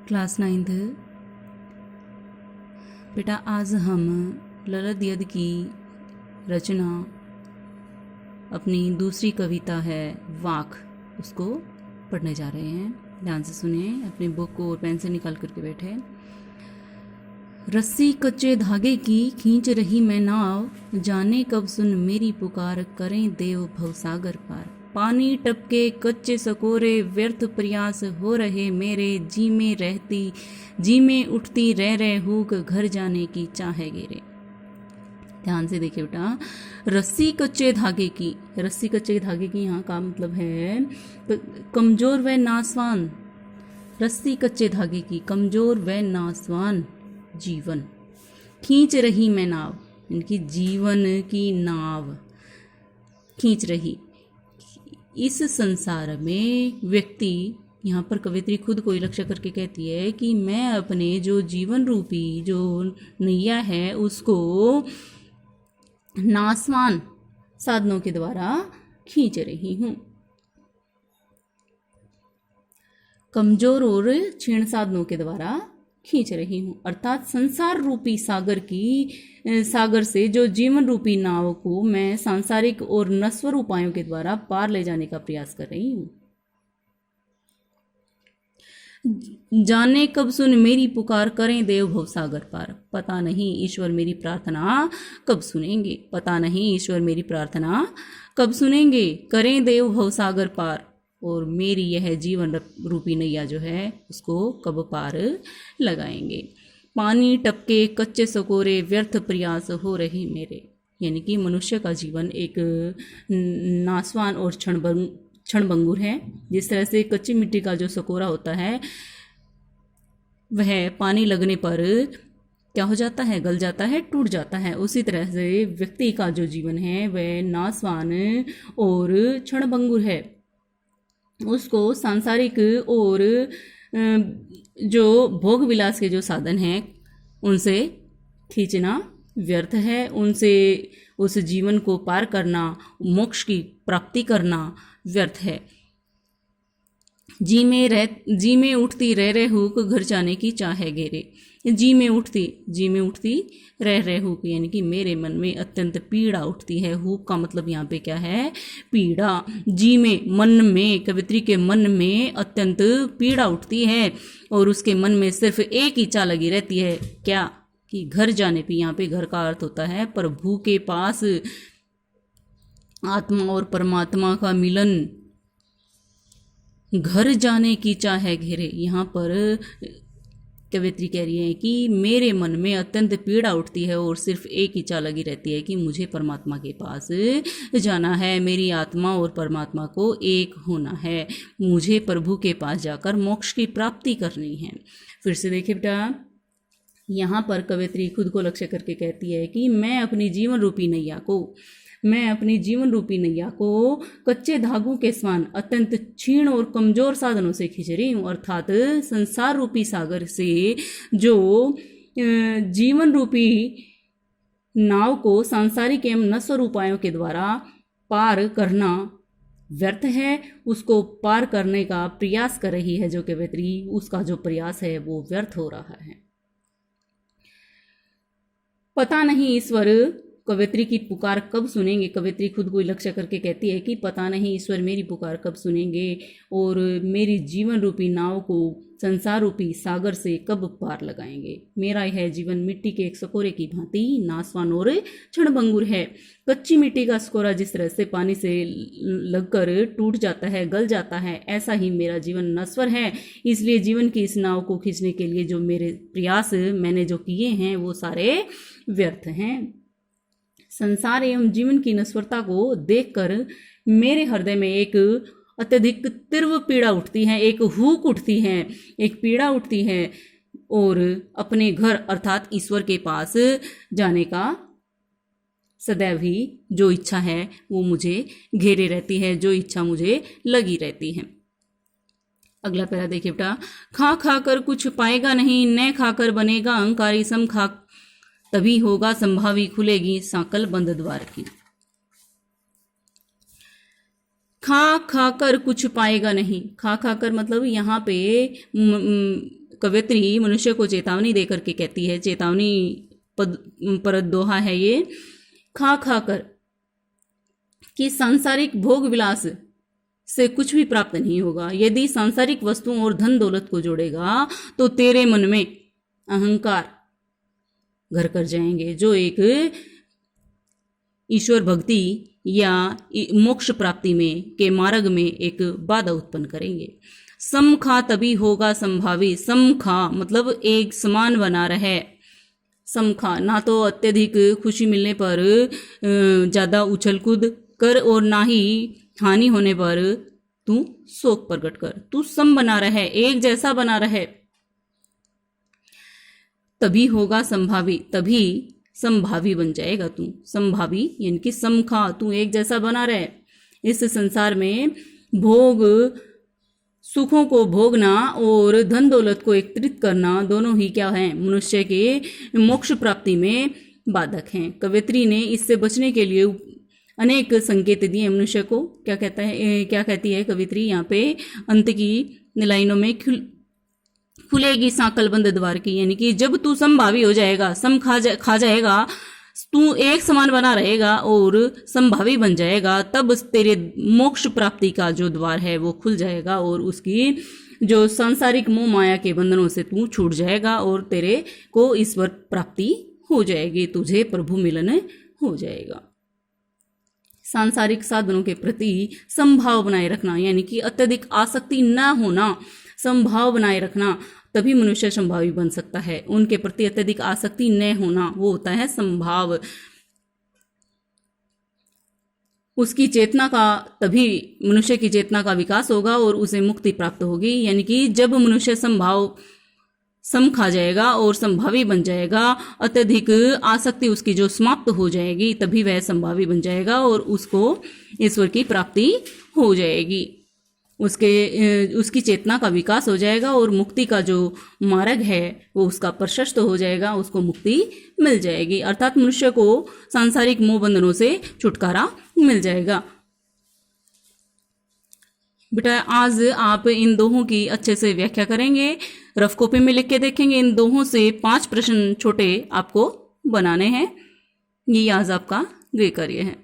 Class 9th। बेटा आज हम ललित यद की रचना अपनी दूसरी कविता है वाक, उसको पढ़ने जा रहे हैं। ध्यान से सुनिए, अपनी बुक को और पेन से निकाल करके बैठे। रस्सी कच्चे धागे की खींच रही मैं नाव, जाने कब सुन मेरी पुकार, करें देव भवसागर पार। पानी टपके कच्चे सकोरे व्यर्थ प्रयास हो रहे मेरे, जी में उठती रह हुक, घर जाने की चाहे गेरे। ध्यान से देखिए बेटा, रस्सी कच्चे धागे की, रस्सी कच्चे धागे की यहाँ का मतलब है कमजोर व नासवान। रस्सी कच्चे धागे की कमजोर व नासवान जीवन, खींच रही मैं नाव, इनकी जीवन की नाव खींच रही। इस संसार में व्यक्ति, यहाँ पर कवित्री खुद को लक्ष्य करके कहती है कि मैं अपने जो जीवन रूपी जो नैया है उसको नासवान साधनों के द्वारा खींच रही हूँ। कमजोर और क्षीण साधनों के द्वारा खींच रही हूँ, अर्थात संसार रूपी सागर से जो जीवन रूपी नाव को मैं सांसारिक और नश्वर उपायों के द्वारा पार ले जाने का प्रयास कर रही हूँ। जाने कब सुन मेरी पुकार, करें देव भवसागर पार। पता नहीं ईश्वर मेरी प्रार्थना कब सुनेंगे, पता नहीं ईश्वर मेरी प्रार्थना कब सुनेंगे, करें देव भवसागर पार। और मेरी यह जीवन रूपी नैया जो है उसको कब पार लगाएंगे। पानी टपके कच्चे सकोरे व्यर्थ प्रयास हो रहे मेरे, यानी कि मनुष्य का जीवन एक नासवान और क्षणभंगुर है। जिस तरह से कच्ची मिट्टी का जो सकोरा होता है वह पानी लगने पर क्या हो जाता है, गल जाता है, टूट जाता है। उसी तरह से व्यक्ति का जो जीवन है वह नासवान और क्षणभंगुर है। उसको सांसारिक और जो भोग विलास के जो साधन हैं उनसे खींचना व्यर्थ है, उनसे उस जीवन को पार करना, मोक्ष की प्राप्ति करना व्यर्थ है। जी में उठती रह हुक, घर जाने की चाहे गेरे। जी में उठती रह हुक, यानी कि मेरे मन में अत्यंत पीड़ा उठती है। हुक का मतलब यहाँ पे क्या है, पीड़ा। जी में, मन में, कवित्री के मन में अत्यंत पीड़ा उठती है और उसके मन में सिर्फ एक इच्छा लगी रहती है, क्या, कि घर जाने पे। यहाँ पे घर का अर्थ होता है प्रभु के पास आत्मा और परमात्मा का मिलन। घर जाने की चाहे घेरे, यहाँ पर कवित्री कह रही है कि मेरे मन में अत्यंत पीड़ा उठती है और सिर्फ एक इच्छा लगी रहती है कि मुझे परमात्मा के पास जाना है, मेरी आत्मा और परमात्मा को एक होना है, मुझे प्रभु के पास जाकर मोक्ष की प्राप्ति करनी है। फिर से देखिए बेटा, यहाँ पर कवित्री खुद को लक्ष्य करके कहती है कि मैं अपनी जीवन रूपी नैया को कच्चे धागों के समान अत्यंत क्षीण और कमजोर साधनों से खींच रही हूँ, अर्थात संसार रूपी सागर से जो जीवन रूपी नाव को सांसारिक एवं नश्वर उपायों के द्वारा पार करना व्यर्थ है। उसको पार करने का प्रयास कर रही है जो कवित्री, उसका जो प्रयास है वो व्यर्थ हो रहा है। पता नहीं ईश्वर कवित्री की पुकार कब सुनेंगे। कवित्री खुद को लक्ष्य करके कहती है कि पता नहीं ईश्वर मेरी पुकार कब सुनेंगे और मेरी जीवन रूपी नाव को संसार रूपी सागर से कब पार लगाएंगे। मेरा यह जीवन मिट्टी के एक सकोरे की भांति नासवान और क्षणभंगुर है। कच्ची मिट्टी का सकोरा जिस तरह से पानी से लगकर टूट जाता है, गल जाता है, ऐसा ही मेरा जीवन नश्वर है। इसलिए जीवन की इस नाव को खींचने के लिए जो मेरे प्रयास मैंने जो किए हैं वो सारे व्यर्थ हैं। संसार एवं जीवन की नश्वरता को देखकर मेरे हृदय में एक अत्यधिक तीव्र पीड़ा उठती है, एक हुक उठती है, एक पीड़ा उठती है और अपने घर अर्थात ईश्वर के पास जाने का सदैव ही जो इच्छा है वो मुझे घेरे रहती है, जो इच्छा मुझे लगी रहती है। अगला पैरा देखिए बेटा, खा खा कर कुछ पाएगा नहीं, न खाकर बनेगा अहंकारी, सम खा तभी होगा संभावी, खुलेगी सांकल बंद द्वार की। खा खा कर कुछ पाएगा नहीं, खा खा कर मतलब यहाँ पे कवयित्री मनुष्य को चेतावनी देकर के कहती है, चेतावनी पद परत दोहा है ये, खा खा कर कि सांसारिक भोग विलास से कुछ भी प्राप्त नहीं होगा। यदि सांसारिक वस्तुओं और धन दौलत को जोड़ेगा तो तेरे मन में अहंकार घर कर जाएंगे, जो एक ईश्वर भक्ति या मोक्ष प्राप्ति में के मार्ग में एक बाधा उत्पन्न करेंगे। समखा तभी होगा संभावी। समखा मतलब एक समान बना रहे। समखा ना तो अत्यधिक खुशी मिलने पर ज़्यादा उछल कूद कर और ना ही हानि होने पर तू शोक प्रकट कर। तू सम बना रहे, एक जैसा बना रहे, तभी होगा संभावी, तभी संभावी बन जाएगा तू। संभावी यानी कि समखा, तू एक जैसा बना रहे। इस संसार में भोग सुखों को भोगना और धन दौलत को एकत्रित करना दोनों ही क्या हैं, मनुष्य के मोक्ष प्राप्ति में बाधक हैं। कवयित्री ने इससे बचने के लिए अनेक संकेत दिए मनुष्य को। क्या कहती है कवयित्री यहाँ पे अंत की लाइनों में, खुलेगी सांकल बंद द्वार की, यानी कि जब तू समभावी हो जाएगा, सम खा जाएगा, तू एक समान बना रहेगा और संभावी बन जाएगा, तब तेरे मोक्ष प्राप्ति का जो द्वार है वो खुल जाएगा और उसकी जो सांसारिक मोह माया के बंधनों से तू छूट जाएगा और तेरे को ईश्वर प्राप्ति हो जाएगी, तुझे प्रभु मिलन हो जाएगा। सांसारिक साधनों के प्रति समभाव बनाए रखना, यानी कि अत्यधिक आसक्ति न होना, समभाव बनाए रखना, तभी मनुष्य संभावी बन सकता है। उनके प्रति अत्यधिक आसक्ति न होना, वो होता है संभाव। उसकी चेतना का, तभी मनुष्य की चेतना का विकास होगा और उसे मुक्ति प्राप्त होगी। यानी कि जब मनुष्य संभाव सम खा जाएगा और संभावी बन जाएगा, अत्यधिक आसक्ति उसकी जो समाप्त हो जाएगी, तभी वह संभावी बन जाएगा और उसको ईश्वर की प्राप्ति हो जाएगी। उसकी चेतना का विकास हो जाएगा और मुक्ति का जो मार्ग है वो उसका प्रशस्त हो जाएगा, उसको मुक्ति मिल जाएगी। अर्थात मनुष्य को सांसारिक मोह बंधनों से छुटकारा मिल जाएगा। बेटा आज आप इन दोहों की अच्छे से व्याख्या करेंगे, रफ कॉपी में लिख के देखेंगे। इन दोहों से 5 प्रश्न छोटे आपको बनाने हैं। ये आज आपका गृह कार्य है।